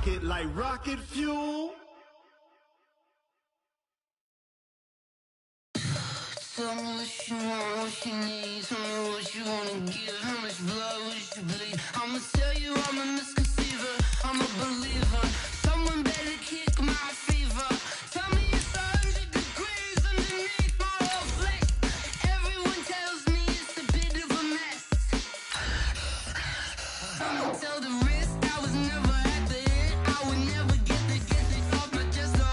rocket like rocket fuel. Tell me what you want, what you need. Tell me what you wanna give. How much blood would you bleed? I'ma tell you I'm a misconceiver. I'm a believer. Someone better kick my fever. Tell me it's 100 degrees underneath my whole flesh. Everyone tells me it's a bit of a mess. I'ma tell the risk I was never at the end. I would never get it off my chest. Oh,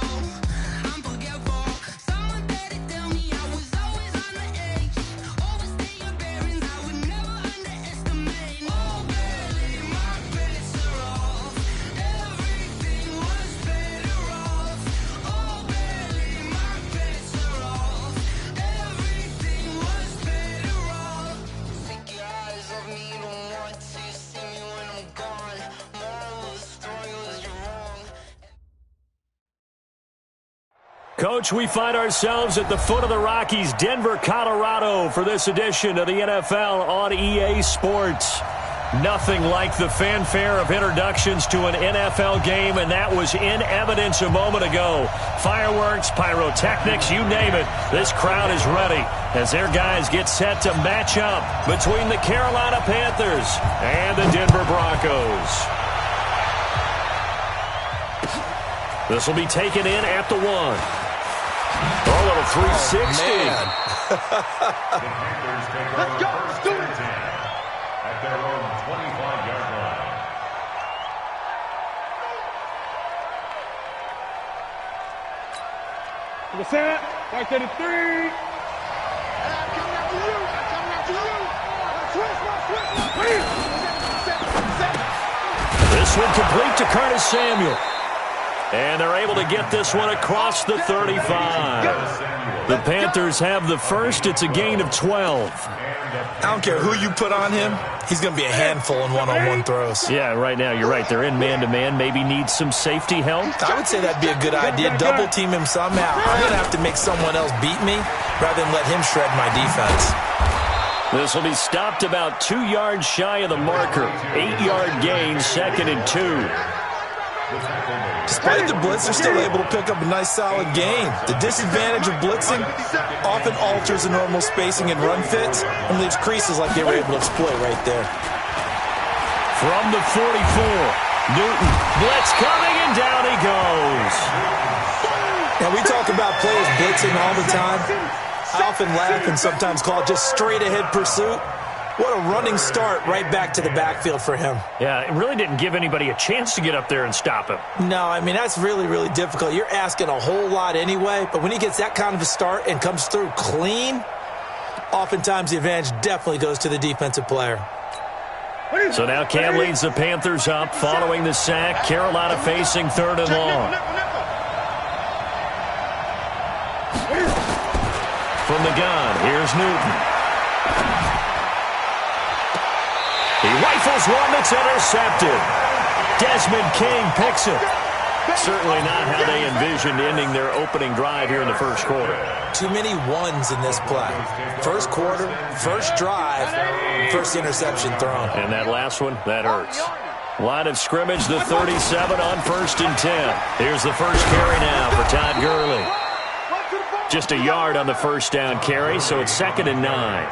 I'm forgetful. Someone better tell me I was always on the edge. Overstay your bearings, I would never underestimate. Oh, barely, my bets are off. Everything was better off. Oh, barely, my bets are off. Everything was better off. Take your eyes off me, you don't want to see me when I'm gone. Moral of the story was you're wrong. Coach, we find ourselves at the foot of the Rockies, Denver, Colorado, for this edition of the NFL on EA Sports. Nothing like the fanfare of introductions to an NFL game, and that was in evidence a moment ago. Fireworks, pyrotechnics, you name it. This crowd is ready as their guys get set to match up between the Carolina Panthers and the Denver Broncos. This will be taken in at the 1. A little 360. Let's go. Let's do it. At their own 25-yard line. To the set, right there to 3. Coming after you. Coming after you. Switch. This one complete to Curtis Samuel. And they're able to get this one across the 35. The Panthers have the first. It's a gain of 12. I don't care who you put on him. He's going to be a handful in one-on-one throws. Yeah, right now, you're right. They're in man-to-man. Maybe need some safety help. I would say that'd be a good idea. Double-team him somehow. I'm going to have to make someone else beat me rather than let him shred my defense. This will be stopped about 2 yards shy of the marker. 8-yard gain, 2nd and 2. Despite the blitz, they're still able to pick up a nice solid gain. The disadvantage of blitzing often alters the normal spacing and run fits and leaves creases like they were able to exploit right there. From the 44, Newton, blitz coming, and down he goes. Now, we talk about players blitzing all the time. I often laugh and sometimes call it just straight-ahead pursuit. What a running start right back to the backfield for him. Yeah, it really didn't give anybody a chance to get up there and stop him. No, I mean, that's really, really difficult. You're asking a whole lot anyway, but when he gets that kind of a start and comes through clean, oftentimes the advantage definitely goes to the defensive player. So now Cam leads the Panthers up following the sack. Carolina facing 3rd and long. From the gun, here's Newton. He rifles one that's intercepted. Desmond King picks it. Certainly not how they envisioned ending their opening drive here in the first quarter. Too many ones in this play. First quarter, first drive, first interception thrown. And that last one, that hurts. Line of scrimmage, the 37 on 1st and 10. Here's the first carry now for Todd Gurley. Just a yard on the first down carry, so it's 2nd and 9.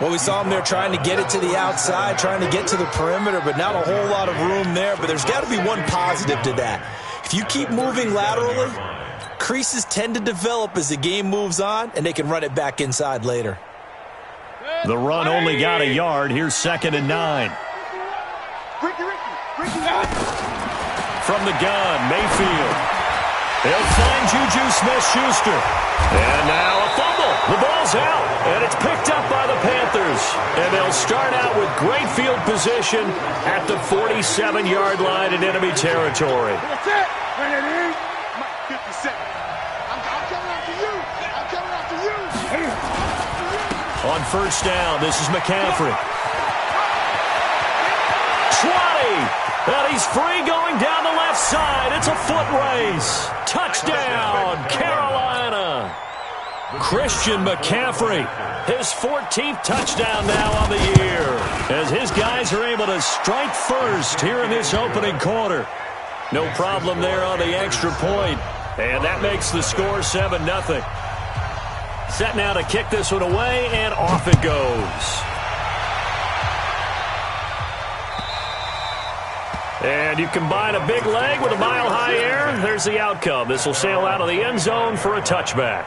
Well, we saw him there trying to get it to the outside, trying to get to the perimeter, but not a whole lot of room there. But there's got to be one positive to that. If you keep moving laterally, creases tend to develop as the game moves on, and they can run it back inside later. The run only got a yard. Here's 2nd and 9. From the gun, Mayfield. They'll find Juju Smith-Schuster. And now a fumble. The ball's out, and it's picked up by the Panthers. And they'll start out with great field position at the 47-yard line in enemy territory. That's it. 50 seconds. I'm coming after you. I'm coming after you. On first down, this is McCaffrey. 20. And he's free going down the left side. It's a foot race. Touchdown, Carolina. Christian McCaffrey, his 14th touchdown now on the year, as his guys are able to strike first here in this opening quarter. No problem there on the extra point. And that makes the score 7-0. Set now to kick this one away, and off it goes. And you combine a big leg with a mile-high air, there's the outcome. This will sail out of the end zone for a touchback.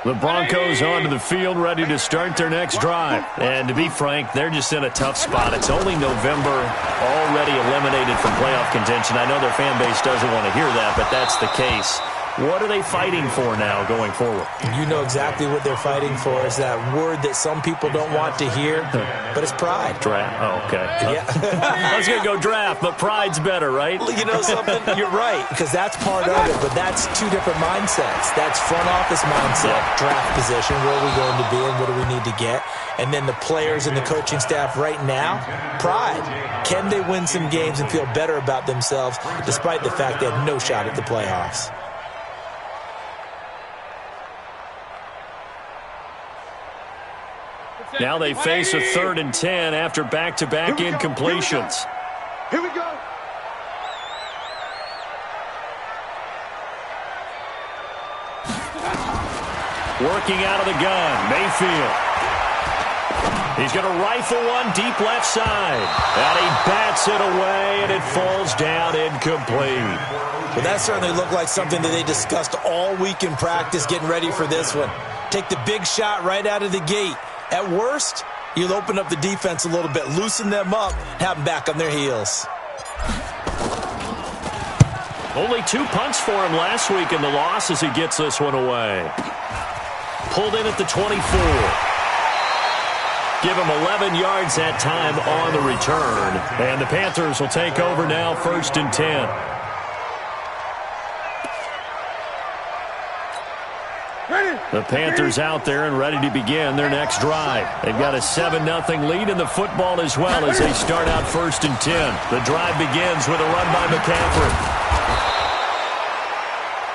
The Broncos onto the field, ready to start their next drive. And to be frank, they're just in a tough spot. It's only November, already eliminated from playoff contention. I know their fan base doesn't want to hear that, but that's the case. What are they fighting for now going forward? You know exactly what they're fighting for. Is that word that some people don't want to hear, but it's pride. Draft. Oh, okay. Yeah. I was going to go draft, but pride's better, right? You know something? You're right, because that's part of it, but that's two different mindsets. That's front office mindset, draft position, where are we going to be and what do we need to get? And then the players and the coaching staff right now, pride. Can they win some games and feel better about themselves despite the fact they have no shot at the playoffs? Now they face a 3rd and 10 after back-to-back incompletions. Here we go. Working out of the gun, Mayfield. He's going to rifle one deep left side. And he bats it away, and it falls down incomplete. Well, that certainly looked like something that they discussed all week in practice getting ready for this one. Take the big shot right out of the gate. At worst, you'll open up the defense a little bit, loosen them up, have them back on their heels. Only 2 punts for him last week in the loss as he gets this one away. Pulled in at the 24. Give him 11 yards that time on the return. And the Panthers will take over now, 1st and 10. The Panthers out there and ready to begin their next drive. They've got a 7-0 lead in the football as well as they start out 1st and 10. The drive begins with a run by McCaffrey.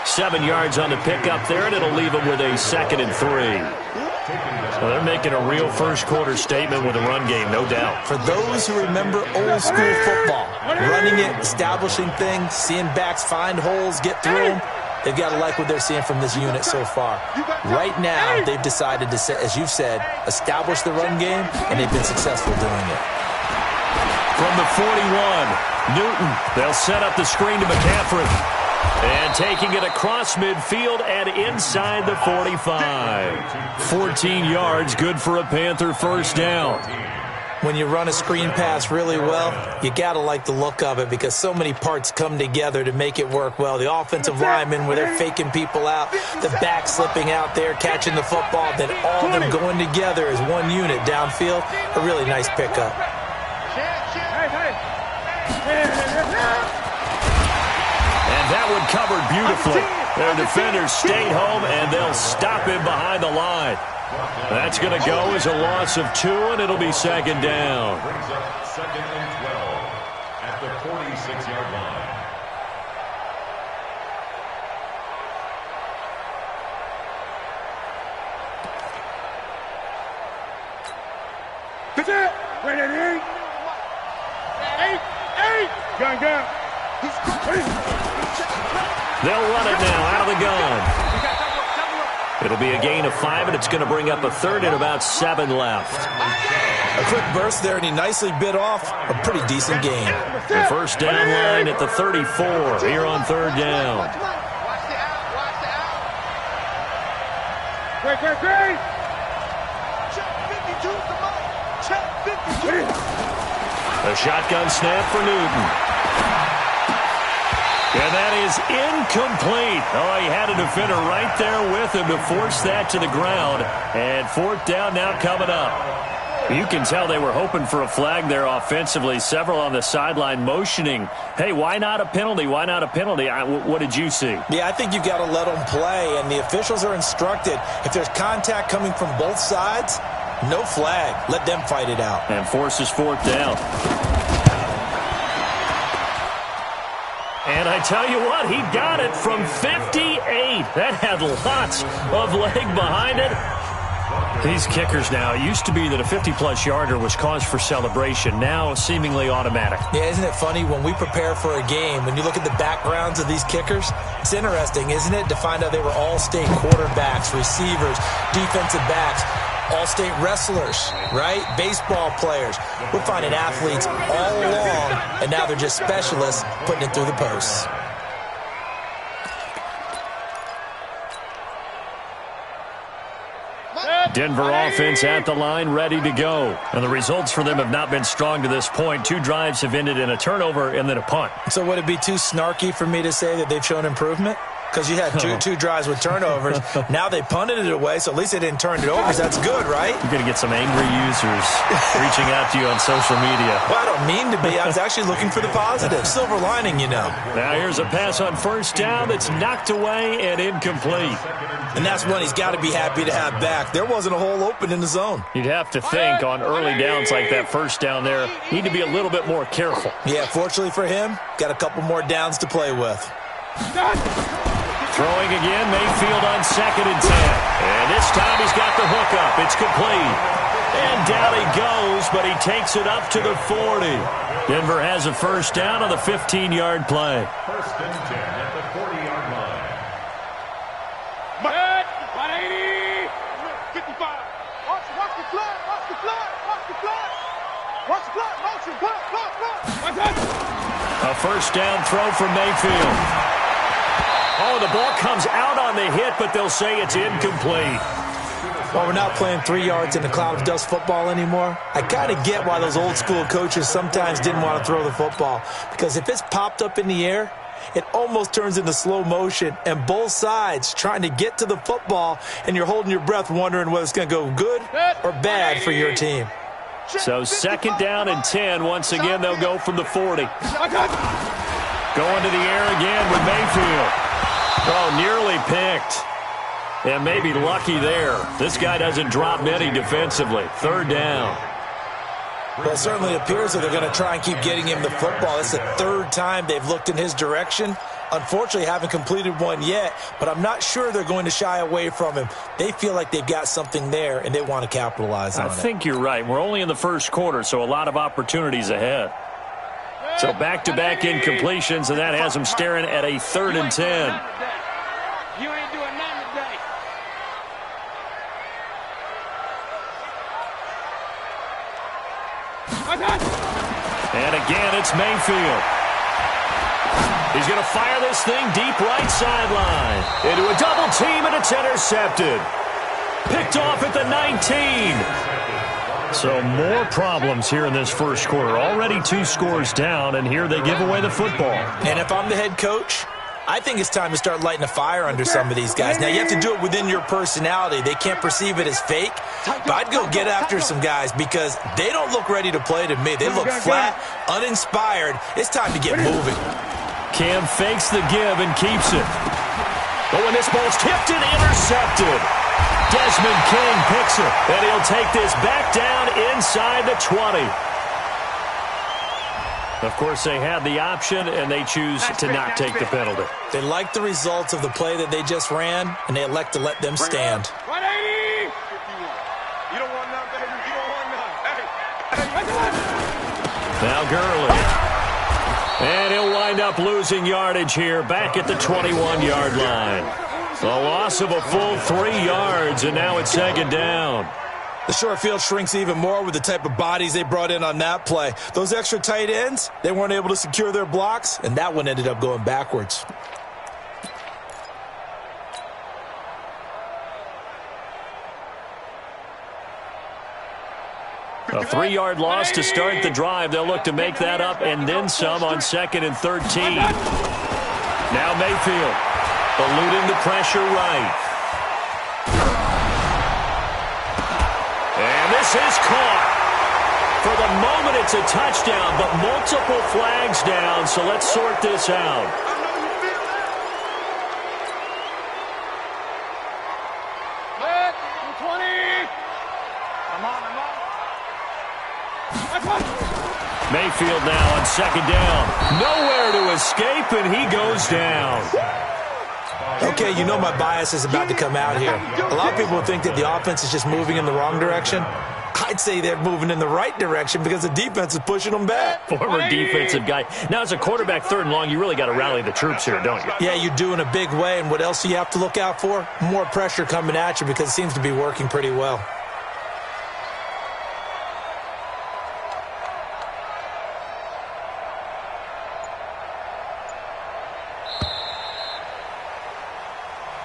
7 yards on the pickup there, and it'll leave them with a 2nd and 3. So they're making a real first-quarter statement with a run game, no doubt. For those who remember old-school football, running it, establishing things, seeing backs find holes, get through them, they've got to like what they're seeing from this unit so far. Right now, they've decided to, as you've said, establish the run game, and they've been successful doing it. From the 41, Newton. They'll set up the screen to McCaffrey. And taking it across midfield and inside the 45. 14 yards, good for a Panther first down. When you run a screen pass really well, you got to like the look of it because so many parts come together to make it work well. The offensive linemen, where they're faking people out, the back slipping out there, catching the football, then all of them going together as one unit downfield. A really nice pickup. And that one covered beautifully. Their defenders stayed home, and they'll stop him behind the line. That's going to go as a loss of 2, and it'll be 2nd down. Brings up 2nd and 12 at the 46-yard line. That's it. Right at 8. Gun. They'll run it now out of the gun. It'll be a gain of 5, and it's going to bring up a 3rd and about 7 left. A quick burst there, and he nicely bit off a pretty decent gain. The first down line at the 34 here on 3rd down. Great. A shotgun snap for Newton. And that is incomplete. Oh, he had a defender right there with him to force that to the ground. And 4th down now coming up. You can tell they were hoping for a flag there offensively. Several on the sideline motioning, hey, why not a penalty? Why not a penalty? What did you see? Yeah, I think you've got to let them play. And the officials are instructed, if there's contact coming from both sides, no flag. Let them fight it out. And forces 4th down. And a I tell you what, he got it from 58. That had lots of leg behind it. These kickers now, it used to be that a 50-plus yarder was cause for celebration. Now, seemingly automatic. Yeah, isn't it funny when we prepare for a game, when you look at the backgrounds of these kickers, it's interesting, isn't it, to find out they were all-state quarterbacks, receivers, defensive backs, all-state wrestlers, right? Baseball players. We're finding athletes all along, and now they're just specialists putting it through the posts. Denver offense at the line, ready to go. And the results for them have not been strong to this point. 2 drives have ended in a turnover and then a punt. So would it be too snarky for me to say that they've shown improvement? Because you had two drives with turnovers. Now they punted it away, so at least they didn't turn it over. So that's good, right? You're going to get some angry users reaching out to you on social media. Well, I don't mean to be. I was actually looking for the positive. Silver lining, you know. Now here's a pass on first down that's knocked away and incomplete. And that's one he's got to be happy to have back. There wasn't a hole open in the zone. You'd have to think on early downs like that first down there, need to be a little bit more careful. Yeah, fortunately for him, got a couple more downs to play with. Throwing again, Mayfield on 2nd and 10. And this time he's got the hook up. It's complete. And down he goes, but he takes it up to the 40. Denver has a first down on the 15-yard play. 1st and 10 at the 40-yard line. 180. 55. Watch the flag. Watch the flag. Watch the flag. Watch the flag. Motion. Flag. A first down throw from Mayfield. Oh, the ball comes out on the hit, but they'll say it's incomplete. Well, we're not playing 3 yards in a cloud of dust football anymore. I kind of get why those old school coaches sometimes didn't want to throw the football. Because if it's popped up in the air, it almost turns into slow motion. And both sides trying to get to the football, and you're holding your breath wondering whether it's going to go good or bad for your team. So 2nd down and 10. Once again, they'll go from the 40. Going to the air again with Mayfield. Oh, nearly picked. And maybe lucky there. This guy doesn't drop many defensively. 3rd down. Well, it certainly appears that they're going to try and keep getting him the football. It's the 3rd time they've looked in his direction. Unfortunately, haven't completed one yet, but I'm not sure they're going to shy away from him. They feel like they've got something there, and they want to capitalize on it. I think you're right. We're only in the first quarter, so a lot of opportunities ahead. So back-to-back incompletions, and that has them staring at a 3rd and 10. You ain't doing nothing today. And again, it's Mayfield. He's going to fire this thing deep right sideline. Into a double team, and it's intercepted. Picked off at the 19. So more problems here in this first quarter. Already 2 scores down, and here they give away the football. And if I'm the head coach, I think it's time to start lighting a fire under some of these guys. Now, you have to do it within your personality. They can't perceive it as fake. But I'd go get after some guys because they don't look ready to play to me. They look flat, uninspired. It's time to get moving. Cam fakes the give and keeps it. But when this ball's tipped and intercepted, Desmond King picks it, and he'll take this back down inside the 20. Of course, they had the option, and they choose to not take the penalty. They like the results of the play that they just ran, and they elect to let them stand. 180. 51. You don't want none, baby. You don't want none. Hey. Now Gurley. And he'll wind up losing yardage here back at the 21-yard line. A loss of a full 3 yards, and now it's 2nd down. The short field shrinks even more with the type of bodies they brought in on that play. Those extra tight ends, they weren't able to secure their blocks, and that one ended up going backwards. A 3-yard loss to start the drive. They'll look to make that up and then some on 2nd and 13. Now Mayfield eluding the pressure right. And this is caught. For the moment, it's a touchdown, but multiple flags down, so let's sort this out. Mayfield now on second down. Nowhere to escape, and he goes down. Okay, you know my bias is about to come out here. A lot of people think that the offense is just moving in the wrong direction. I'd say they're moving in the right direction because the defense is pushing them back. Former defensive guy. Now, as a quarterback, third and long, you really got to rally the troops here, don't you? Yeah, you do in a big way. And what else do you have to look out for? More pressure coming at you because it seems to be working pretty well.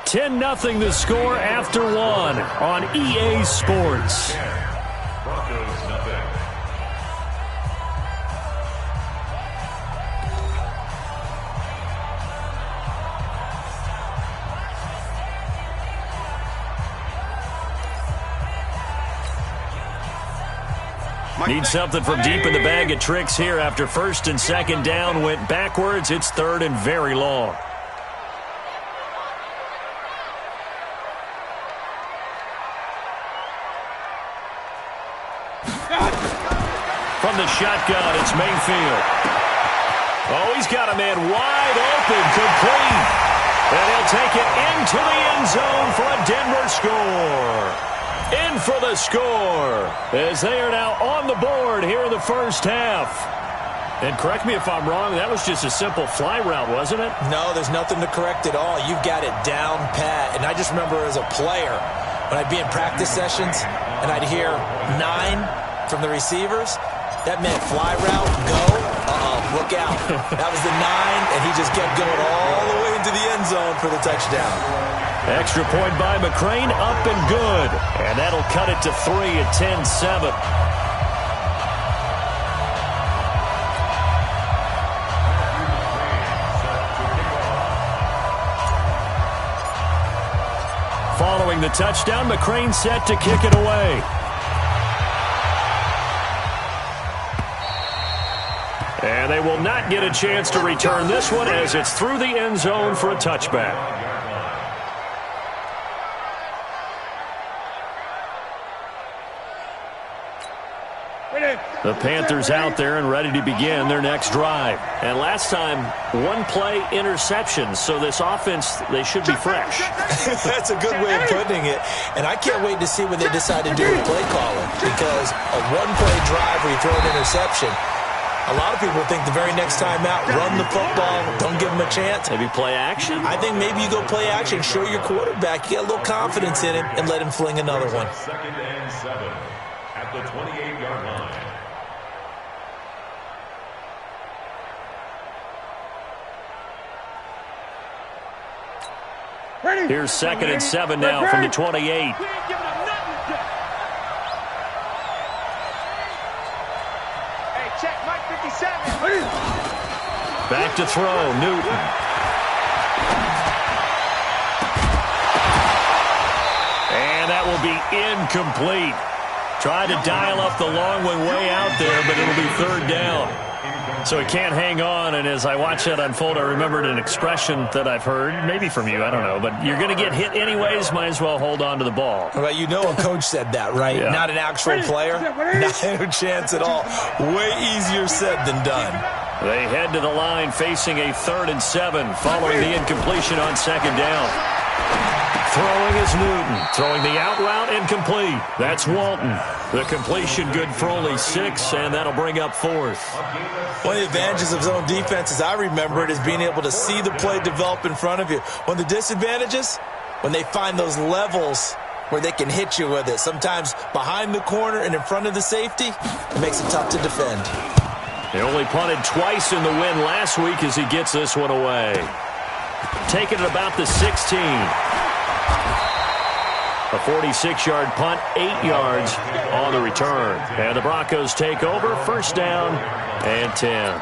$10-0 the score after one on EA Sports. Broncos nothing. Need something from deep in the bag of tricks here after first and second down went backwards. It's third and very long. From the shotgun, it's Mayfield. Oh, he's got a man wide open, complete. And he'll take it into the end zone for a Denver score. In for the score as they are now on the board here in the first half. And correct me if I'm wrong, that was just a simple fly route, wasn't it? No, there's nothing to correct at all. You've got it down pat. And I just remember as a player, when I'd be in practice sessions and I'd hear 9 from the receivers, that meant fly route, go, look out. That was the 9, and he just kept going all the way into the end zone for the touchdown. Extra point by McCrane, up and good. And that'll cut it to 3 at 10-7. Following the touchdown, McCrane set to kick it away. And they will not get a chance to return this one as it's through the end zone for a touchback. The Panthers out there and ready to begin their next drive. And last time, one-play interception, so this offense, they should be fresh. That's a good way of putting it. And I can't wait to see what they decide to do with play calling, because a one-play drive where you throw an interception, a lot of people think the very next time out, run the football, don't give them a chance. Maybe play action? I think maybe you go play action, show your quarterback, you get a little confidence in him, and let him fling another one. 2nd and 7 at the 28-yard line. Here's 2nd and 7 now from the 28. Hey, check, Mike 57. Back to throw, Newton. And that will be incomplete. Tried to dial up the long one way out there, but it'll be third down. So he can't hang on, and as I watch that unfold, I remembered an expression that I've heard, maybe from you, I don't know, but you're going to get hit anyways, might as well hold on to the ball. Well, you know a coach said that, right? Yeah. Not an actual player. Not a chance at all. Way easier said than done. They head to the line facing a 3rd and 7 following the incompletion on second down. Throwing is Newton. Throwing the out route incomplete. That's Walton. The completion good for only 6, and that'll bring up 4th. One of the advantages of zone defense, as I remember it, is being able to see the play develop in front of you. One of the disadvantages, when they find those levels where they can hit you with it, sometimes behind the corner and in front of the safety, it makes it tough to defend. He only punted twice in the win last week as he gets this one away. Taking it about the 16. A 46-yard punt, 8 yards on the return. And the Broncos take over, first down and 10.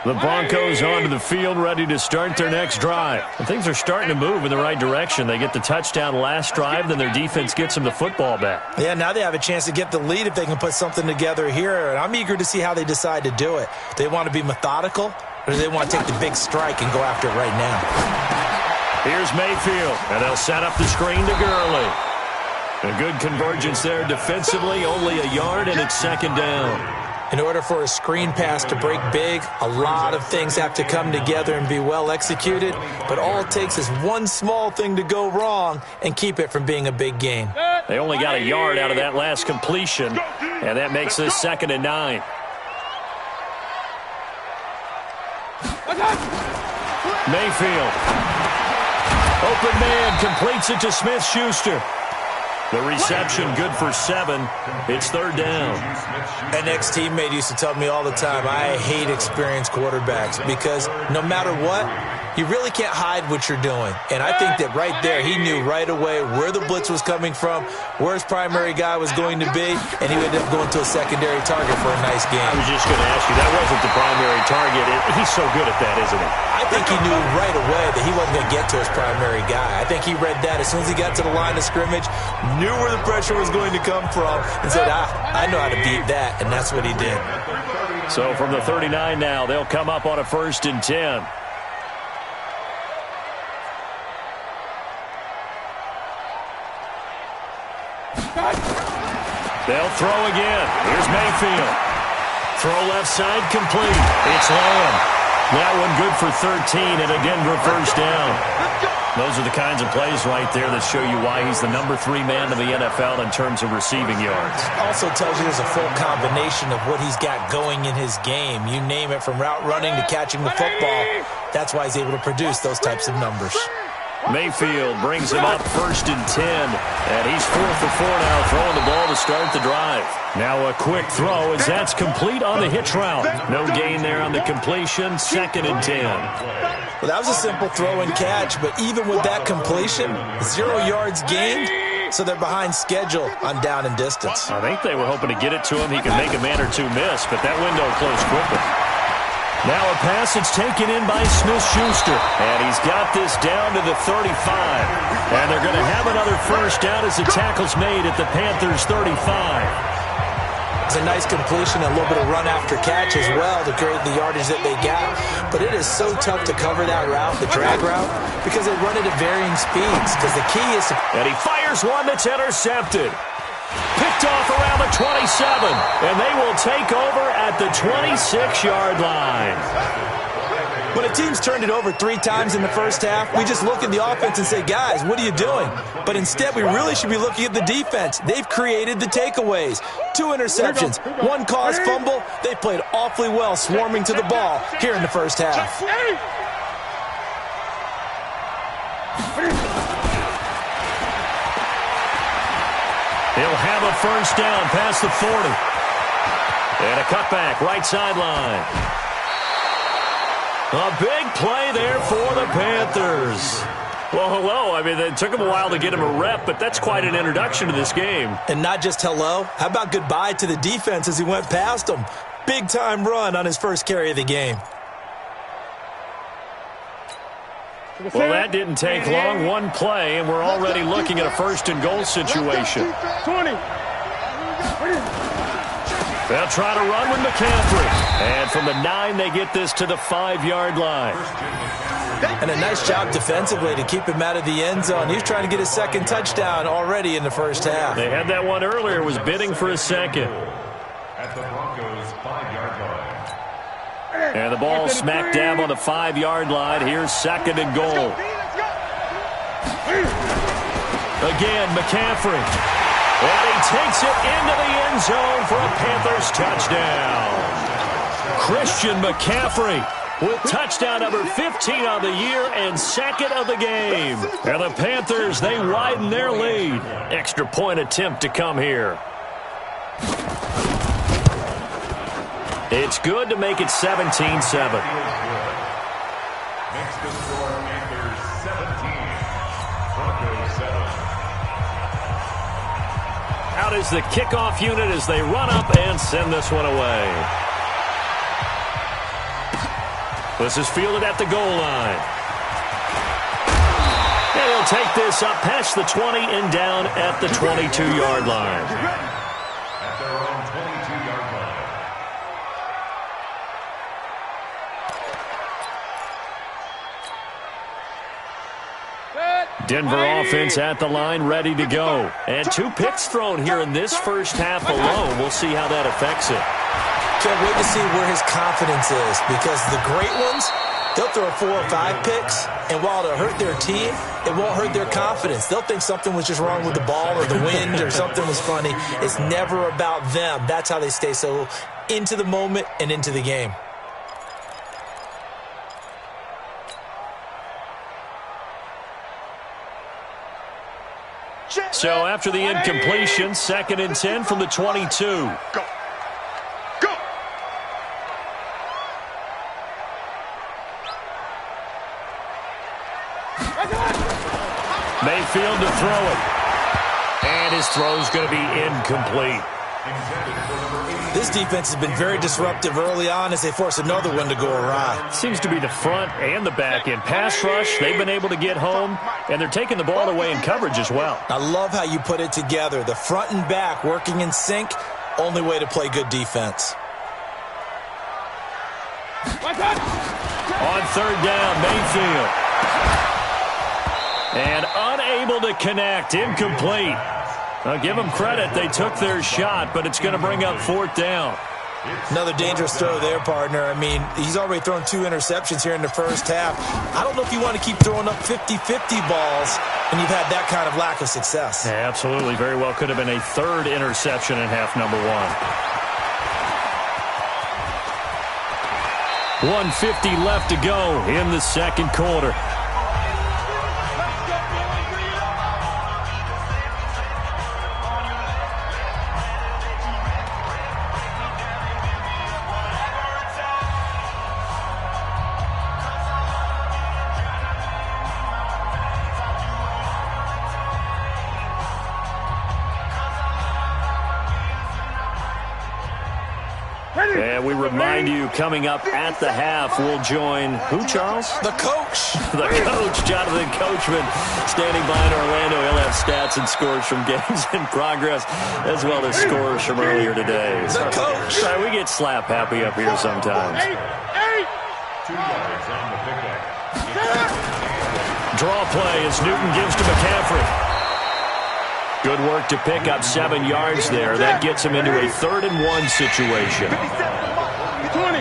The Broncos onto the field, ready to start their next drive. And things are starting to move in the right direction. They get the touchdown last drive, then their defense gets them the football back. Yeah, now they have a chance to get the lead if they can put something together here. And I'm eager to see how they decide to do it. They want to be methodical, or do they want to take the big strike and go after it right now? Here's Mayfield, and they'll set up the screen to Gurley. A good convergence there defensively, only a yard, and it's second down. In order for a screen pass to break big, a lot of things have to come together and be well executed, but all it takes is one small thing to go wrong and keep it from being a big gain. They only got a yard out of that last completion, and that makes this 2nd and 9. Mayfield. Open man, completes it to Smith-Schuster. The reception good for 7. It's 3rd down. An ex-teammate used to tell me all the time, I hate experienced quarterbacks because no matter what, you really can't hide what you're doing. And I think that right there, he knew right away where the blitz was coming from, where his primary guy was going to be, and he would end up going to a secondary target for a nice game. I was just going to ask you, that wasn't the primary target. He's so good at that, isn't he? I think he knew right away that he wasn't going to get to his primary guy. I think he read that as soon as he got to the line of scrimmage, knew where the pressure was going to come from, and said, I know how to beat that, and that's what he did. So from the 39 now, they'll come up on a 1st and 10. They'll throw again. Here's Mayfield. Throw left side complete. It's Lamb. That one good for 13 and a Denver 1st down. Those are the kinds of plays right there that show you why he's the number 3 man in the NFL in terms of receiving yards. Also tells you there's a full combination of what he's got going in his game. You name it, from route running to catching the football. That's why he's able to produce those types of numbers. Mayfield brings him up 1st and 10, and he's 4 for 4 now, throwing the ball to start the drive. Now a quick throw as that's complete on the hitch route. No gain there on the completion, 2nd and 10. Well, that was a simple throw and catch, but even with that completion, 0 yards gained, so they're behind schedule on down and distance. I think they were hoping to get it to him. He could make a man or two miss, but that window closed quickly. Now a pass that's taken in by Smith-Schuster. And he's got this down to the 35. And they're going to have another 1st down as the tackle's made at the Panthers' 35. It's a nice completion, a little bit of run after catch as well to create the yardage that they got. But it is so tough to cover that route, the drag route, because they run it at varying speeds. Because the key is to... And he fires one that's intercepted. Picked off around the 27, and they will take over at the 26-yard line. When a team's turned it over 3 times in the first half, we just look at the offense and say, guys, what are you doing? But instead, we really should be looking at the defense. They've created the takeaways. 2 interceptions, 1 caused fumble. They played awfully well swarming to the ball here in the first half. He'll have a 1st down past the 40. And a cutback, right sideline. A big play there for the Panthers. Well, hello. I mean, it took him a while to get him a rep, but that's quite an introduction to this game. And not just hello. How about goodbye to the defense as he went past him? Big-time run on his first carry of the game. Well, that didn't take long. 1 play, and we're already looking at a 1st and goal situation. 20. They'll try to run with McCaffrey. And from the 9, they get this to the 5-yard line. And a nice job defensively to keep him out of the end zone. He was trying to get his 2nd touchdown already in the first half. They had that one earlier, was bidding for a 2nd. At the Broncos' 5-yard line. And the ball smack dab on the 5-yard line. Here's 2nd and goal. Again, McCaffrey. And he takes it into the end zone for a Panthers touchdown. Christian McCaffrey with touchdown number 15 on the year and 2nd of the game. And the Panthers, they widen their lead. Extra point attempt to come here. It's good to make it 17-7. Makes the score Panthers 17, Broncos 7. Out is the kickoff unit as they run up and send this one away. This is fielded at the goal line. And he'll take this up past the 20 and down at the 22-yard line. At their own 22-yard line. Denver offense at the line, ready to go. And 2 picks thrown here in this first half alone. We'll see how that affects it. Can't wait to see where his confidence is, because the great ones, they'll throw 4 or 5 picks, and while it'll hurt their team, it won't hurt their confidence. They'll think something was just wrong with the ball or the wind or something was funny. It's never about them. That's how they stay so into the moment and into the game. So after the incompletion, 2nd and 10 from the 22. Go. Go. Mayfield to throw it. And his throw's going to be incomplete. This defense has been very disruptive early on as they force another one to go awry. Seems to be the front and the back end. Pass rush, they've been able to get home, and they're taking the ball away in coverage as well. I love how you put it together. The front and back working in sync, only way to play good defense. On 3rd down, Mayfield. And unable to connect, incomplete. I'll give them credit. They took their shot, but it's going to bring up 4th down. Another dangerous throw there, partner. I mean, he's already thrown 2 interceptions here in the first half. I don't know if you want to keep throwing up 50-50 balls when you've had that kind of lack of success. Yeah, absolutely. Very well could have been a 3rd interception in half number 1. 1:50 left to go in the 2nd quarter. And we remind you, coming up at the half, we'll join who, Charles? The coach. The coach, Jonathan Coachman, standing by in Orlando. He'll have stats and scores from games in progress, as well as scores from earlier today. The coach. Sorry, we get slap happy up here sometimes. 2 yards on the pickup. Draw play as Newton gives to McCaffrey. Good work to pick up 7 yards there. That gets him into a 3rd and 1 situation. 20.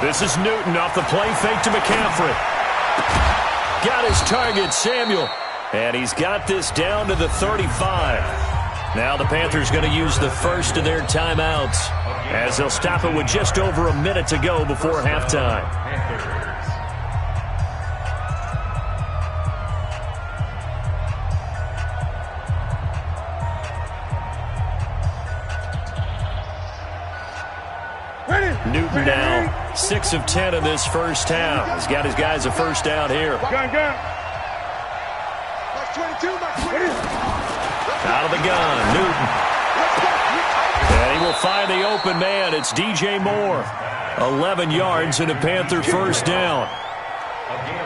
This is Newton off the play fake to McCaffrey. Got his target, Samuel. And he's got this down to the 35. Now the Panthers going to use the first of their timeouts, as they'll stop it with just over a minute to go before halftime. Newton now 6 of 10 in this first half. He's got his guys a first down here. Gun. Out of the gun, Newton. And he will find the open man. It's DJ Moore. 11 yards and a Panther first down.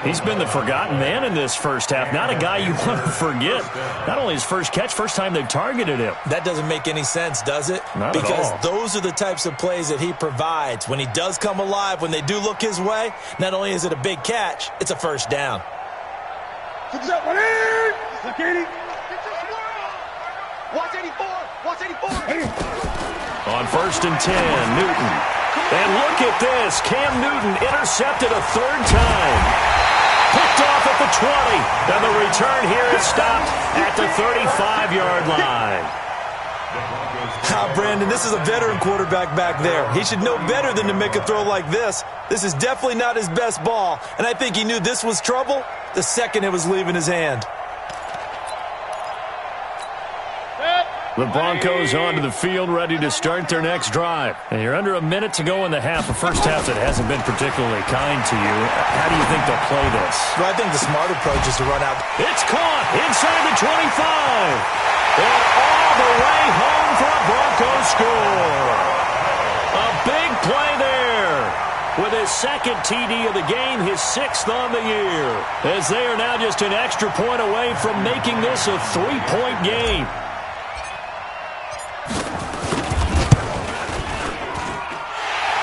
He's been the forgotten man in this first half. Not a guy you want to forget. Not only his first catch, first time they've targeted him. That doesn't make any sense, does it? Not because at all. those are the types of plays that he provides. When he does come alive, when they do look his way, not only is it a big catch, it's a first down. Watch 84. Watch 84. On 1st and 10, Newton. And look at this. Cam Newton intercepted a 3rd time. Picked off at the 20. And the return here is stopped at the 35-yard line. Brandon, this is a veteran quarterback back there. He should know better than to make a throw like this. This is definitely not his best ball. And I think he knew this was trouble the second it was leaving his hand. The Broncos onto the field, ready to start their next drive. And you're under a minute to go in the half. A first half that hasn't been particularly kind to you. How do you think they'll play this? Well, I think the smart approach is to run out. It's caught inside the 25. And all the way home for a Broncos score. A big play there. With his 2nd TD of the game, his 6th on the year. As they are now just an extra point away from making this a 3-point game.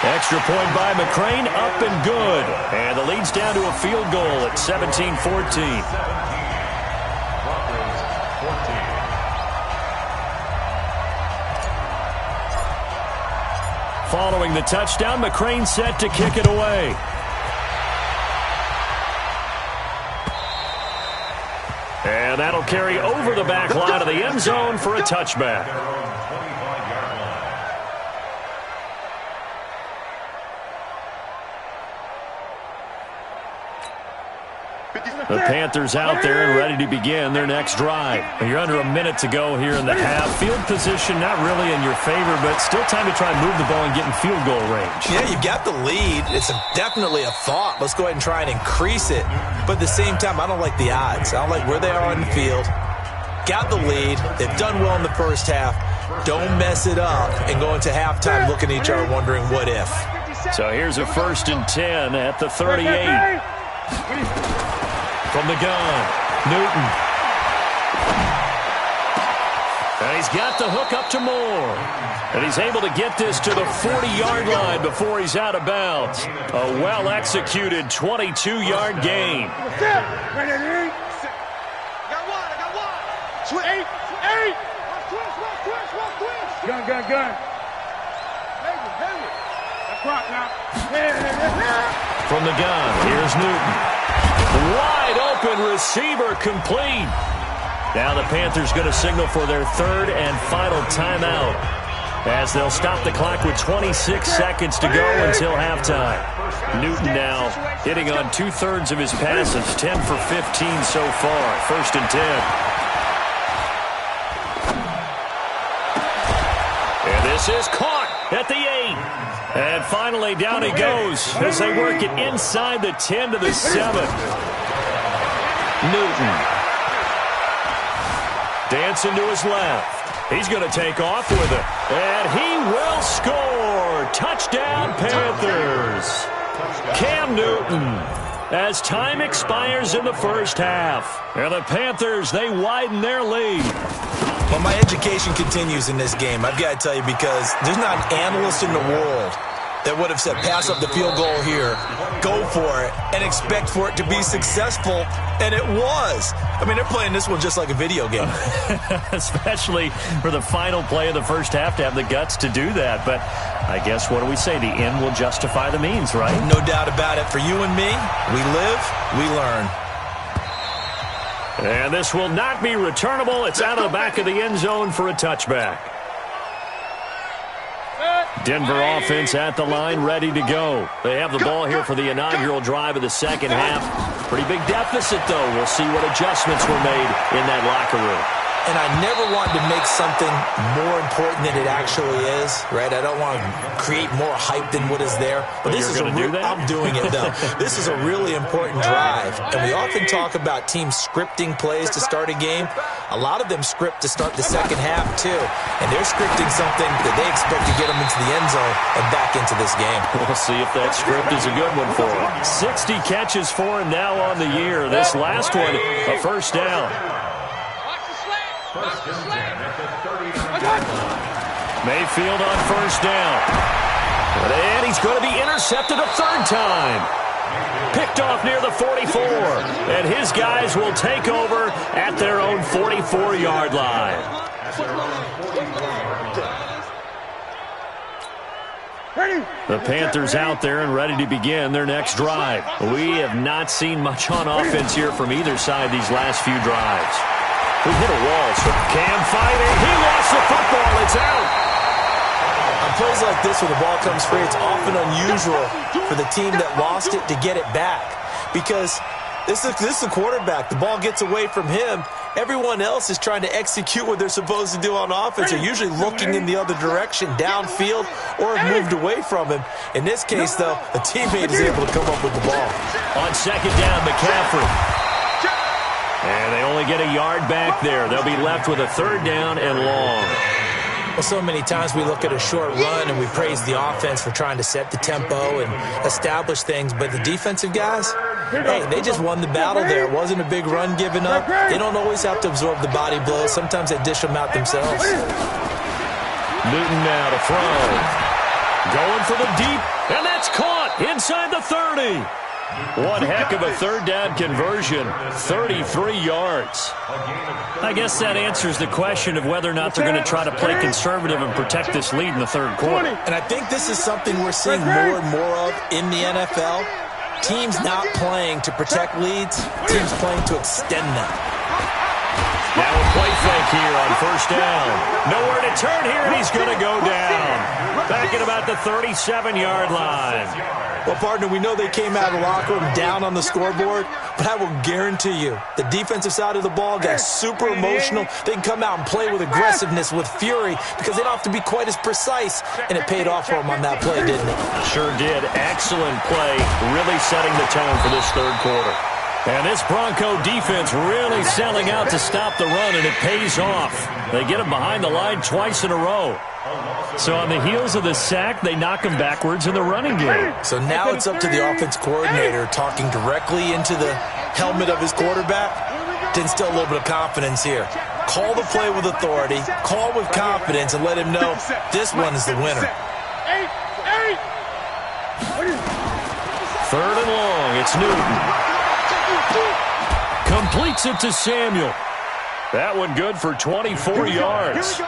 Extra point by McCrane, up and good. And the lead's down to a field goal at 17-14. Following the touchdown, McCrane set to kick it away. And that'll carry over the back line of the end zone for a touchback. The Panthers out there and ready to begin their next drive. You're under a minute to go here in the half. Field position not really in your favor, but still time to try and move the ball and get in field goal range. Yeah, you've got the lead. It's definitely a thought. Let's go ahead and try and increase it. But at the same time, I don't like the odds. I don't like where they are on the field. Got the lead. They've done well in the first half. Don't mess it up and go into halftime looking at each other wondering what if. So here's a 1st and 10 at the 38. From the gun, Newton. And he's got the hook up to Moore. And he's able to get this to the 40-yard line before he's out of bounds. A well-executed 22-yard gain. Got one. Switch. Eight. Twist. Gun. That's right now. From the gun, here's Newton. Wide open receiver complete. Now the Panthers going to signal for their 3rd and final timeout as they'll stop the clock with 26 seconds to go until halftime. Newton now hitting on 2/3 of his passes, 10 for 15 so far. 1st and 10. And this is caught at the 8. And finally down he goes as they work it inside the 10 to the 7. Newton. Dancing to his left. He's going to take off with it. And he will score. Touchdown, Panthers. Cam Newton. As time expires in the first half. And the Panthers, they widen their lead. Well, my education continues in this game. I've got to tell you, because there's not an analyst in the world that would have said pass up the field goal here, go for it, and expect for it to be successful, and it was. I mean, they're playing this one just like a video game. Especially for the final play of the first half to have the guts to do that. But I guess, what do we say? The end will justify the means, right? No doubt about it. For you and me, we live, we learn. And this will not be returnable. It's out of the back of the end zone for a touchback. Denver offense at the line, ready to go. They have the ball here for the inaugural drive of the second half. Pretty big deficit, though. We'll see what adjustments were made in that locker room. And I never want to make something more important than it actually is, right? I don't want to create more hype than what is there. But this is I'm doing it, though. This is a really important drive. And we often talk about teams scripting plays to start a game. A lot of them script to start the second half, too. And they're scripting something that they expect to get them into the end zone and back into this game. We'll see if that script is a good one for him. 60 catches for him now on the year. This last one, a first down. Mayfield on first down. And he's going to be intercepted a 3rd time. Picked off near the 44. And his guys will take over at their own 44-yard line. The Panthers out there and ready to begin their next drive. We have not seen much on offense here from either side these last few drives. We hit a wall, so Cam fighting. He lost the football. It's out. On plays like this where the ball comes free, it's often unusual for the team that lost it to get it back. Because this is the quarterback. The ball gets away from him. Everyone else is trying to execute what they're supposed to do on offense. They're usually looking in the other direction, downfield, or have moved away from him. In this case, though, a teammate is able to come up with the ball. On second down, McCaffrey. And they only get a yard back there. They'll be left with a 3rd down and long. Well, so many times we look at a short run and we praise the offense for trying to set the tempo and establish things. But the defensive guys, hey, they just won the battle there. It wasn't a big run given up. They don't always have to absorb the body blows. Sometimes they dish them out themselves. Newton now to throw. Going for the deep inside the 30. One heck of a third down conversion, 33 yards. I guess that answers the question of whether or not they're going to try to play conservative and protect this lead in the third quarter. And I think this is something we're seeing more and more of in the NFL. Teams not playing to protect leads, teams playing to extend them. Now a play fake here on first down. Nowhere to turn here, and he's going to go down. Back at about the 37-yard line. Well, partner, we know they came out of the locker room down on the scoreboard, but I will guarantee you the defensive side of the ball got super emotional. They can come out and play with aggressiveness, with fury, because they don't have to be quite as precise, and it paid off for them on that play, didn't it? Sure did. Excellent play, really setting the tone for this third quarter. And this Bronco defense really selling out to stop the run, and it pays off. They get him behind the line twice in a row. So on the heels of the sack, they knock him backwards in the running game. So now it's up to the offense coordinator talking directly into the helmet of his quarterback to instill a little bit of confidence here. Call the play with authority, call with confidence, and let him know this one is the winner. Third and long, it's Newton. Completes it to Samuel. That one good for 24 yards.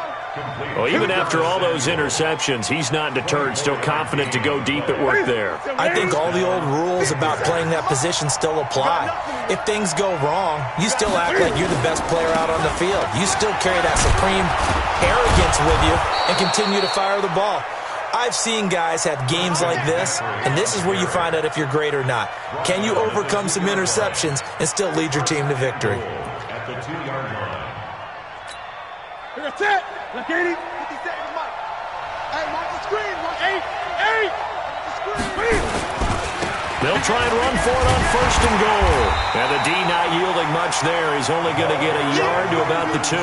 Well, even after all those interceptions, he's not deterred, still confident to go deep at work there. I think all the old rules about playing that position still apply. If things go wrong, you still act like you're the best player out on the field. You still carry that supreme arrogance with you and continue to fire the ball. I've seen guys have games like this, and this is where you find out if you're great or not. Can you overcome some interceptions and still lead your team to victory? At the 2-yard line. That's it. Look at him. 50 seconds, Mike. Hey, watch the screen. Watch 8. The screen. They'll try and run for it on first and goal. And the D not yielding much there. He's only going to get a yard to about the 2.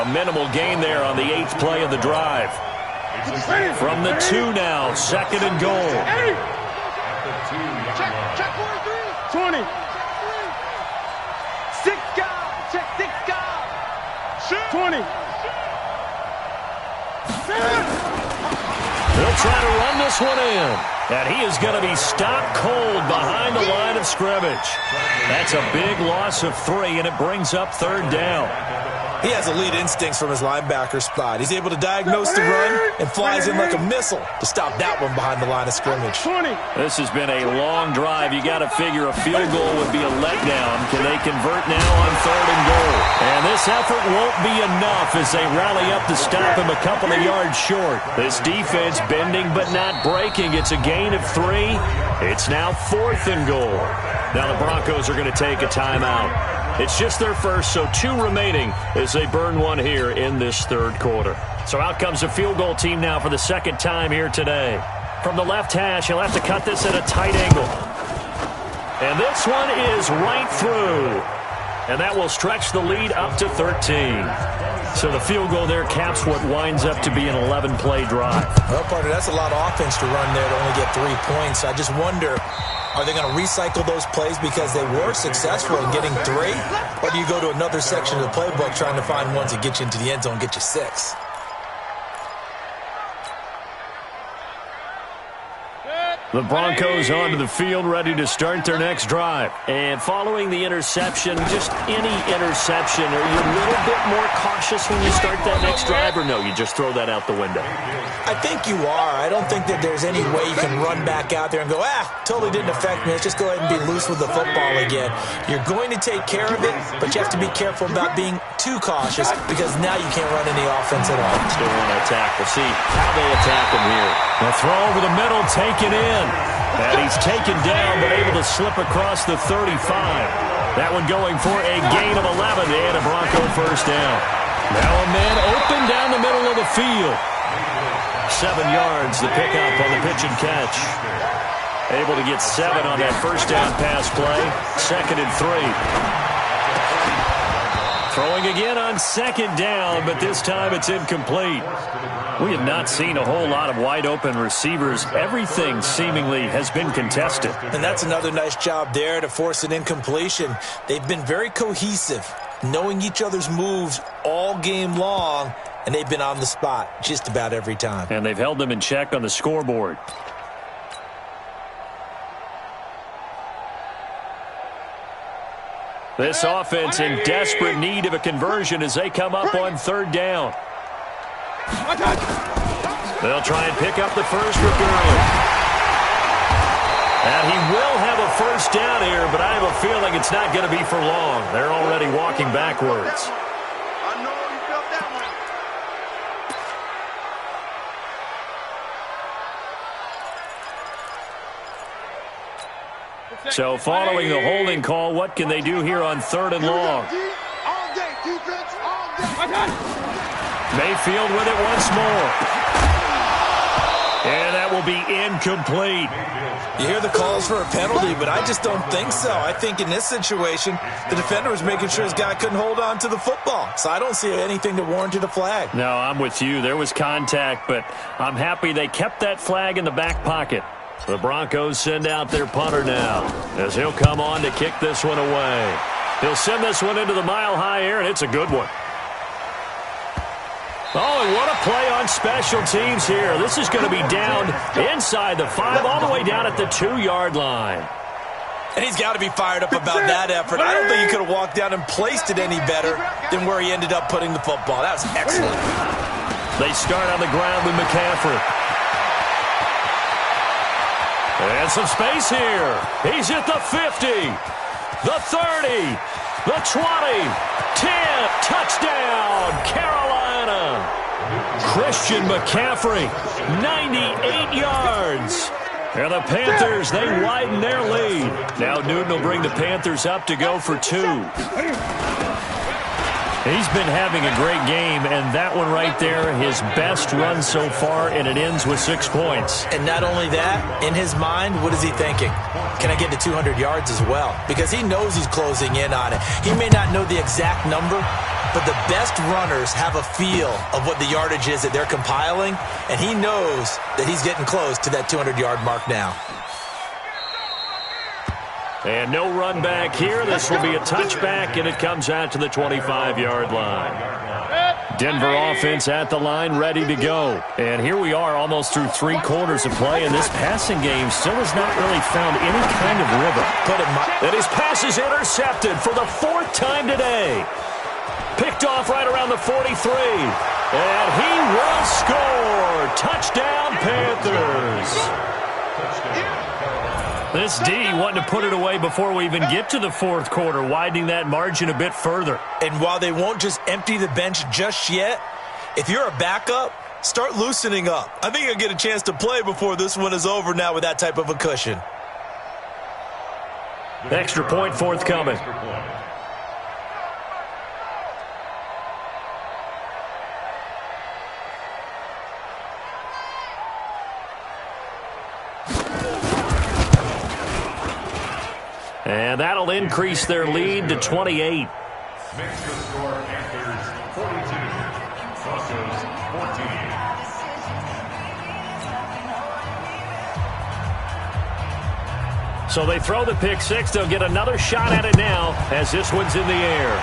A minimal gain there on the 8th play of the drive. From the 2 now, second and goal. Check 43. 20. 6 guys. Check 6 guys. Shoot. 20. They'll try to run this one in. And he is going to be stopped cold behind the line of scrimmage. That's a big loss of 3, and it brings up third down. He has elite instincts from his linebacker spot. He's able to diagnose the run and flies in like a missile to stop that one behind the line of scrimmage. 20. This has been a long drive. You got to figure a field goal would be a letdown. Can they convert now on third and goal? And this effort won't be enough as they rally up to stop him a couple of yards short. This defense bending but not breaking. It's a gain of 3. It's now fourth and goal. Now the Broncos are going to take a timeout. It's just their first, so 2 remaining as they burn one here in this third quarter. So out comes the field goal team now for the second time here today. From the left hash, he'll have to cut this at a tight angle. And this one is right through. And that will stretch the lead up to 13. So the field goal there caps what winds up to be an 11-play drive. Well, partner, that's a lot of offense to run there to only get 3 points. I just wonder, are they going to recycle those plays because they were successful in getting 3? Or do you go to another section of the playbook trying to find ones that get you into the end zone and get you 6? The Broncos onto the field, ready to start their next drive. And following the interception, just any interception, are you a little bit more cautious when you start that next drive, or no, you just throw that out the window? I think you are. I don't think that there's any way you can run back out there and go, totally didn't affect me. Let's just go ahead and be loose with the football again. You're going to take care of it, but you have to be careful about being too cautious because now you can't run any offense at all. Still want to attack. We'll see how they attack him here. The throw over the middle, taken in. And he's taken down, but able to slip across the 35. That one going for a gain of 11 and a Bronco first down. Now a man open down the middle of the field. 7 yards, the pickup on the pitch and catch. Able to get 7 on that first down pass play. Second and 3. Throwing again on second down, but this time it's incomplete. We have not seen a whole lot of wide-open receivers. Everything seemingly has been contested. And that's another nice job there to force an incompletion. They've been very cohesive, knowing each other's moves all game long, and they've been on the spot just about every time. And they've held them in check on the scoreboard. This offense in desperate need of a conversion as they come up on third down. They'll try and pick up the first regardless. And he will have a first down here, but I have a feeling it's not going to be for long. They're already walking backwards. I know you felt that one. So following the holding call, what can they do here on third and long? All day, defense, all day. Mayfield with it once more. And that will be incomplete. You hear the calls for a penalty, but I just don't think so. I think in this situation, the defender was making sure his guy couldn't hold on to the football. So I don't see anything that warranted a flag. No, I'm with you. There was contact, but I'm happy they kept that flag in the back pocket. The Broncos send out their punter now as he'll come on to kick this one away. He'll send this one into the mile-high air, and it's a good one. Oh, and what a play on special teams here. This is going to be down inside the 5, all the way down at the 2-yard line. And he's got to be fired up about that effort. I don't think he could have walked down and placed it any better than where he ended up putting the football. That was excellent. They start on the ground with McCaffrey. And some space here. He's at the 50, the 30, the 20, 10, touchdown, Carolina. Christian McCaffrey, 98 yards. And the Panthers, they widen their lead. Now Newton will bring the Panthers up to go for 2. He's been having a great game, and that one right there, his best run so far, and it ends with 6 points. And not only that, in his mind, what is he thinking? Can I get to 200 yards as well? Because he knows he's closing in on it. He may not know the exact number, but the best runners have a feel of what the yardage is that they're compiling, and he knows that he's getting close to that 200-yard mark now. And no run back here. This will be a touchback, and it comes out to the 25-yard line. Denver offense at the line, ready to go. And here we are almost through 3 quarters of play, and this passing game still has not really found any kind of rhythm. And his pass is intercepted for the 4th time today. Picked off right around the 43. And he will score. Touchdown, Panthers. This D wanting to put it away before we even get to the 4th quarter, widening that margin a bit further. And while they won't just empty the bench just yet, if you're a backup, start loosening up. I think you'll get a chance to play before this one is over now with that type of a cushion. Extra point forthcoming. And that'll increase their lead to 28. Makes the score Panthers 42, Broncos 14. So they throw the pick 6. They'll get another shot at it now as this one's in the air.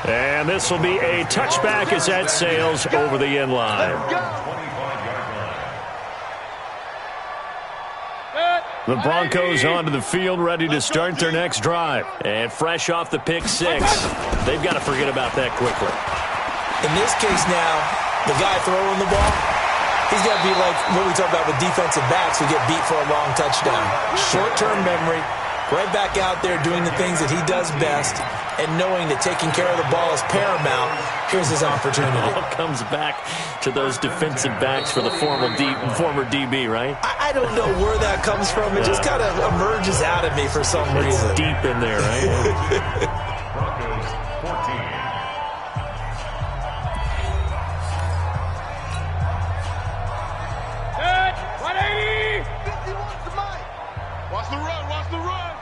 And this will be a touchback as that sails over the end line. The Broncos onto the field, ready to start their next drive. And fresh off the pick 6, they've got to forget about that quickly. In this case now, the guy throwing the ball, he's got to be like what we talk about with defensive backs who get beat for a long touchdown. Short-term memory, right back out there doing the things that he does best, and knowing that taking care of the ball is paramount. Here's his opportunity. It all comes back to those defensive backs for the former DB, right? I don't know where that comes from. It just kind of emerges out of me for some reason. It's deep in there, right? Broncos 14. Set, 180. 51 to Mike. Watch the run, watch the run.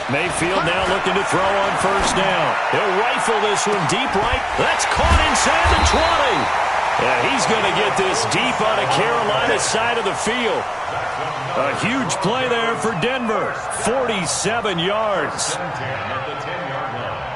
Mayfield now looking to throw on first down. He'll rifle this one deep right. That's caught inside the 20. Yeah, he's going to get this deep on a Carolina side of the field. A huge play there for Denver. 47 yards. 7-10 at the 10-yard line.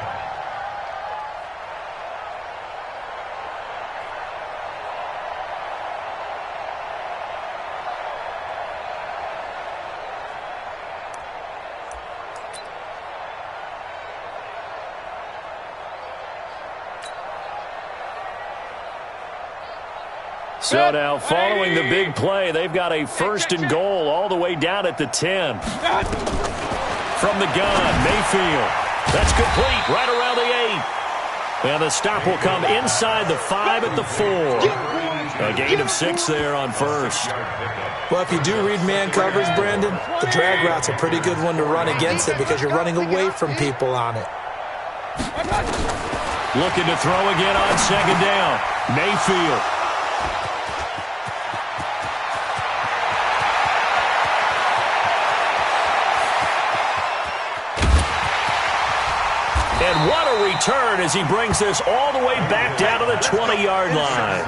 So now, following the big play, they've got a first and goal all the way down at the 10. From the gun, Mayfield. That's complete right around the 8. And the stop will come inside the 5 at the 4. A gain of 6 there on first. Well, if you do read man coverage, Brandon, the drag route's a pretty good one to run against it because you're running away from people on it. Looking to throw again on second down. Mayfield. And what a return as he brings this all the way back down to the 20-yard line.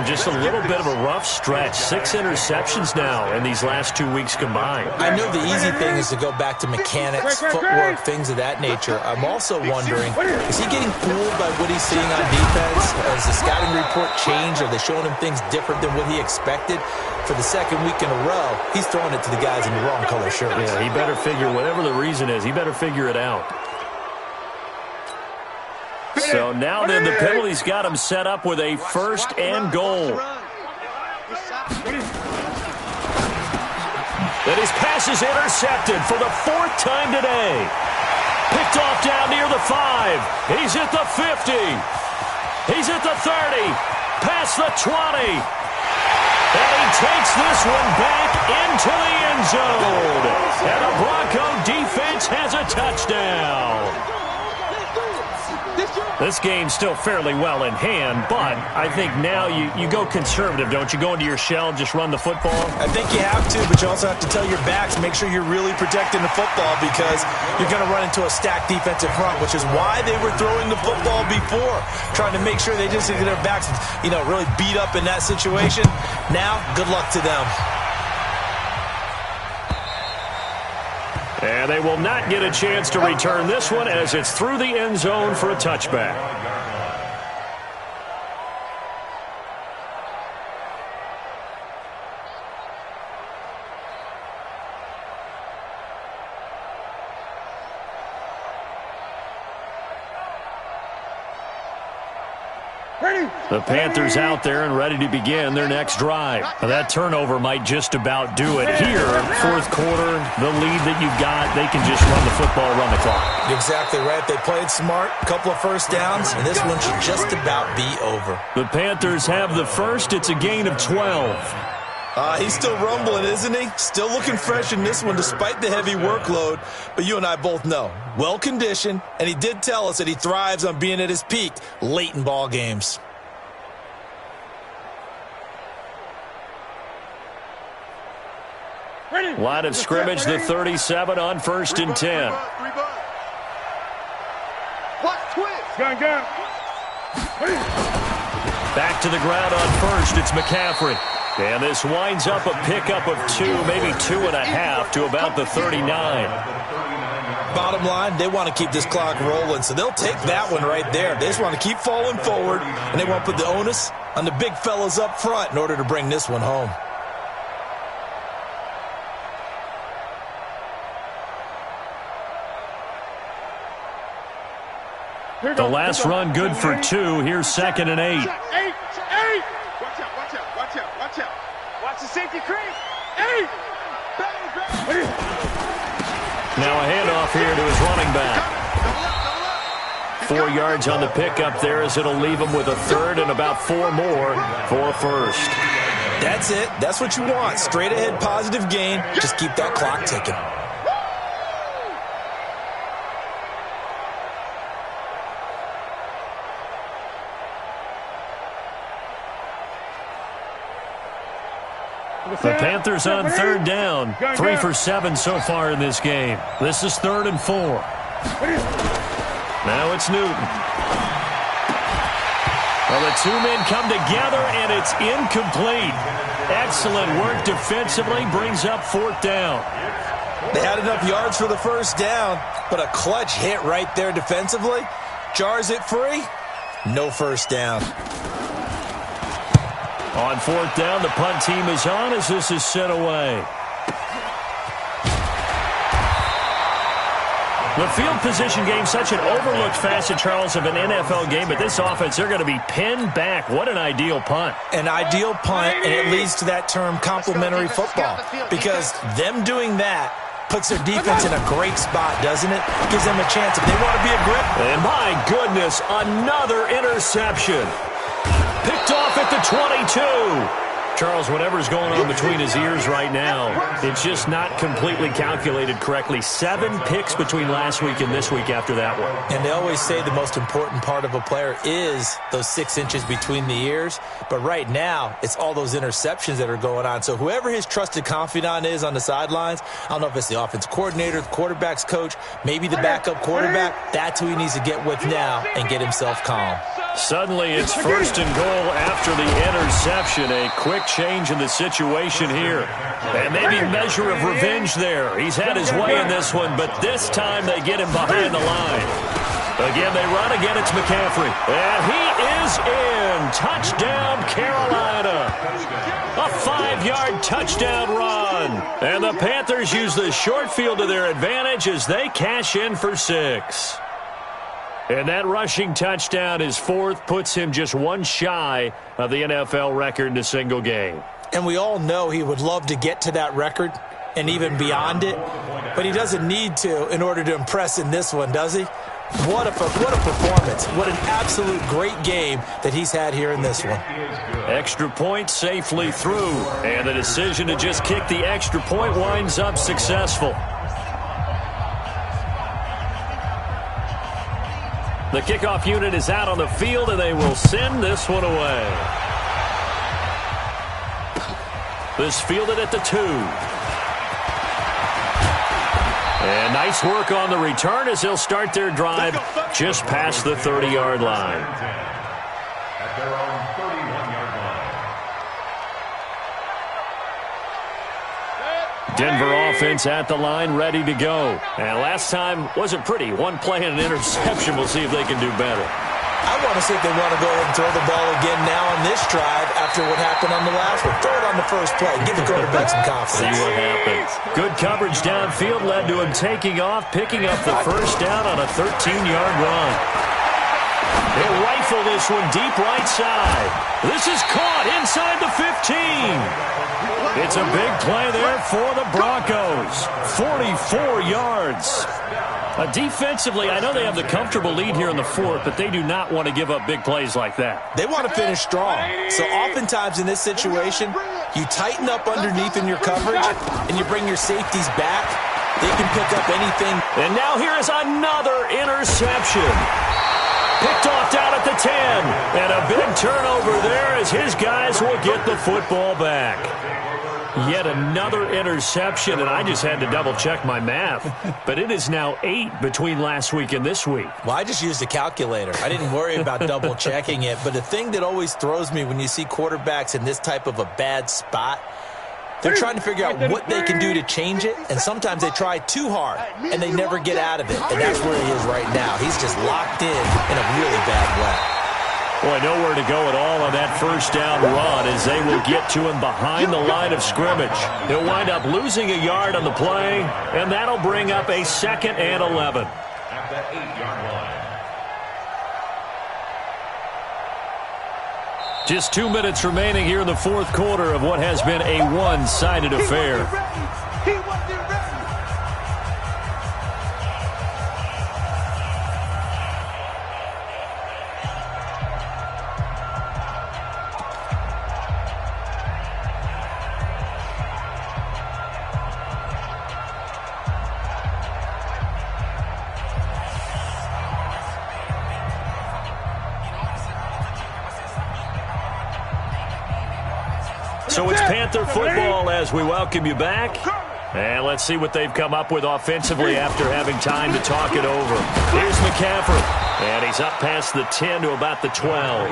Just a little bit of a rough stretch. 6 interceptions now in these last 2 weeks combined. I know the easy thing is to go back to mechanics, footwork, things of that nature. I'm also wondering, is he getting fooled by what he's seeing on defense? Has the scouting report changed? Are they showing him things different than what he expected? For the second week in a row, he's throwing it to the guys in the wrong color shirts. Yeah, he better figure, whatever the reason is, he better figure it out. So now then the penalty's got him set up with a first and goal. And his pass is intercepted for the 4th time today. Picked off down near the 5. He's at the 50. He's at the 30. Past the 20. And he takes this one back into the end zone. And the Bronco defense has a touchdown. This game's still fairly well in hand, but I think now you go conservative, don't you? Go into your shell and just run the football? I think you have to, but you also have to tell your backs, make sure you're really protecting the football because you're going to run into a stacked defensive front, which is why they were throwing the football before, trying to make sure they just get their backs, really beat up in that situation. Now, good luck to them. And they will not get a chance to return this one as it's through the end zone for a touchback. The Panthers out there and ready to begin their next drive. Now that turnover might just about do it here. 4th quarter, the lead that you've got, they can just run the football, run the clock. Exactly right. They played smart, a couple of first downs, and this one should just about be over. The Panthers have the first. It's a gain of 12. He's still rumbling, isn't he? Still looking fresh in this one despite the heavy workload. But you and I both know, well-conditioned, and he did tell us that he thrives on being at his peak late in ball games. Line of scrimmage, the 37 on 1st and 10. Back to the ground on 1st. It's McCaffrey. And this winds up a pickup of 2, maybe 2.5 to about the 39. Bottom line, they want to keep this clock rolling, so they'll take that one right there. They just want to keep falling forward, and they want to put the onus on the big fellas up front in order to bring this one home. The last run good for 2. Here's 2nd and 8. Watch out. Watch the safety crease. 8. Now a handoff here to his running back. 4 yards on the pickup there as it'll leave him with a 3rd and about 4 more for a first. That's it. That's what you want. Straight ahead positive gain. Just keep that clock ticking. The Panthers on 3rd down. 3 for 7 so far in this game. This is 3rd and 4. Now it's Newton. Well, the 2 men come together, and it's incomplete. Excellent work defensively. Brings up 4th down. They had enough yards for the first down, but a clutch hit right there defensively. Jars it free. No first down. On 4th down, the punt team is on as this is sent away. The field position game, such an overlooked facet, Charles, of an NFL game, but this offense, they're going to be pinned back. What an ideal punt. An ideal punt, and it leads to that term complementary football, because them doing that puts their defense in a great spot, doesn't it? Gives them a chance if they want to be aggressive. And my goodness, another interception. Picked off at the 22. Charles, whatever's going on between his ears right now, it's just not completely calculated correctly. 7 picks between last week and this week after that one. And they always say the most important part of a player is those 6 inches between the ears. But right now, it's all those interceptions that are going on. So whoever his trusted confidant is on the sidelines, I don't know if it's the offense coordinator, the quarterback's coach, maybe the backup quarterback, that's who he needs to get with now and get himself calm. Suddenly, it's 1st and goal after the interception. A quick change in the situation here. And maybe a measure of revenge there. He's had his way in this one, but this time they get him behind the line. Again, they run again. It's McCaffrey. And he is in. Touchdown, Carolina. A 5-yard touchdown run. And the Panthers use the short field to their advantage as they cash in for 6. And that rushing touchdown, his 4th, puts him just 1 shy of the NFL record in a single game. And we all know he would love to get to that record and even beyond it, but he doesn't need to in order to impress in this one, does he? What a performance. What an absolute great game that he's had here in this one. Extra point safely through, and the decision to just kick the extra point winds up successful. The kickoff unit is out on the field, and they will send this one away. This fielded at the 2. And nice work on the return as they'll start their drive just past the 30-yard line. At their own 31-yard line. Denver offense at the line, ready to go. And last time wasn't pretty. 1 play and an interception. We'll see if they can do better. I want to see if they want to go ahead and throw the ball again now on this drive after what happened on the last one. Throw it on the first play. Give the quarterback some confidence. See what happens. Good coverage downfield led to him taking off, picking up the first down on a 13-yard run. He'll rifle this one deep right side. This is caught inside the 15. It's a big play there for the Broncos. 44 yards. Defensively, I know they have the comfortable lead here in the 4th, but they do not want to give up big plays like that. They want to finish strong. So oftentimes in this situation, you tighten up underneath in your coverage and you bring your safeties back. They can pick up anything. And now here is another interception. Picked off down at the 10. And a big turnover there as his guys will get the football back. Yet another interception, and I just had to double-check my math. But it is now 8 between last week and this week. Well, I just used a calculator. I didn't worry about double-checking it. But the thing that always throws me when you see quarterbacks in this type of a bad spot, they're trying to figure out what they can do to change it, and sometimes they try too hard, and they never get out of it. And that's where he is right now. He's just locked in a really bad way. Boy, nowhere to go at all on that first down run as they will get to him behind the line of scrimmage. He'll wind up losing a yard on the play, and that'll bring up a 2nd and 11. At the 8-yard line. Just 2 minutes remaining here in the 4th quarter of what has been a one-sided affair. He wasn't ready. So it's Panther football as we welcome you back. And let's see what they've come up with offensively after having time to talk it over. Here's McCaffrey. And he's up past the 10 to about the 12.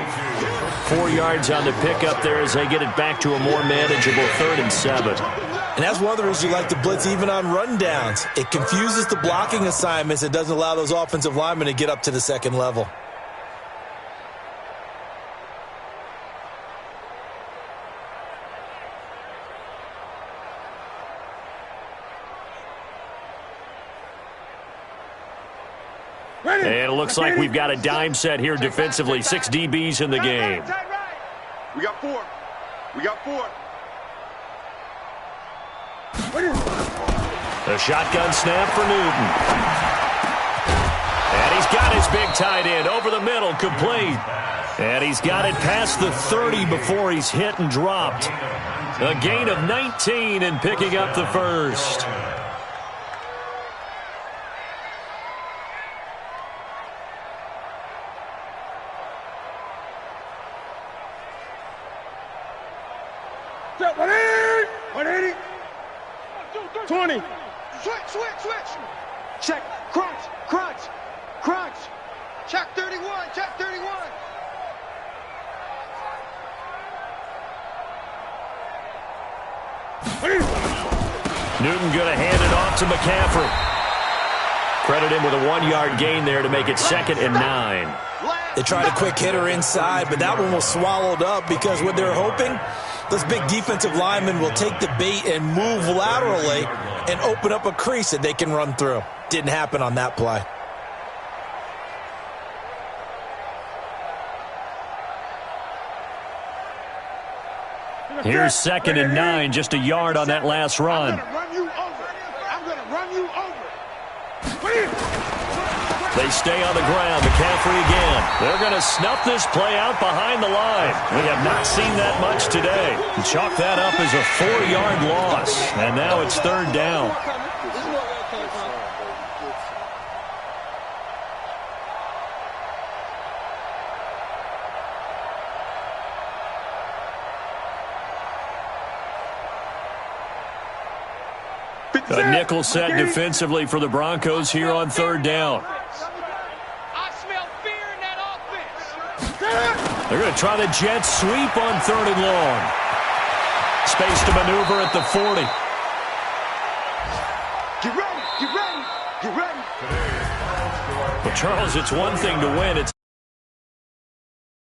4 yards on the pickup there as they get it back to a more manageable 3rd and 7. And that's one of the reasons you like to blitz even on rundowns. It confuses the blocking assignments. It doesn't allow those offensive linemen to get up to the 2nd level. And it looks like we've got a dime set here defensively. 6 DBs in the game. We got 4. We got 4. The shotgun snap for Newton. And he's got his big tight end over the middle, complete. And he's got it past the 30 before he's hit and dropped. A gain of 19 and picking up the first. Set 180. 20. Switch. Check. Crunch. Check 31. Newton going to hand it off to McCaffrey. Credit him with a 1-yard gain there to make it 2nd and 9. They tried a quick hitter inside, but that one was swallowed up because what they're hoping, those big defensive linemen will take the bait and move laterally and open up a crease that they can run through. Didn't happen on that play. Here's 2nd and 9, just a yard on that last run. I'm going to run you over. They stay on the ground. McCaffrey again. They're going to snuff this play out behind the line. We have not seen that much today. Chalk that up as a 4-yard loss. And now it's 3rd down. A nickel set defensively for the Broncos here on 3rd down. I smell fear in that offense. They're going to try the jet sweep on 3rd and long. Space to maneuver at the 40. Get ready. Well, Charles, it's one thing to win. It's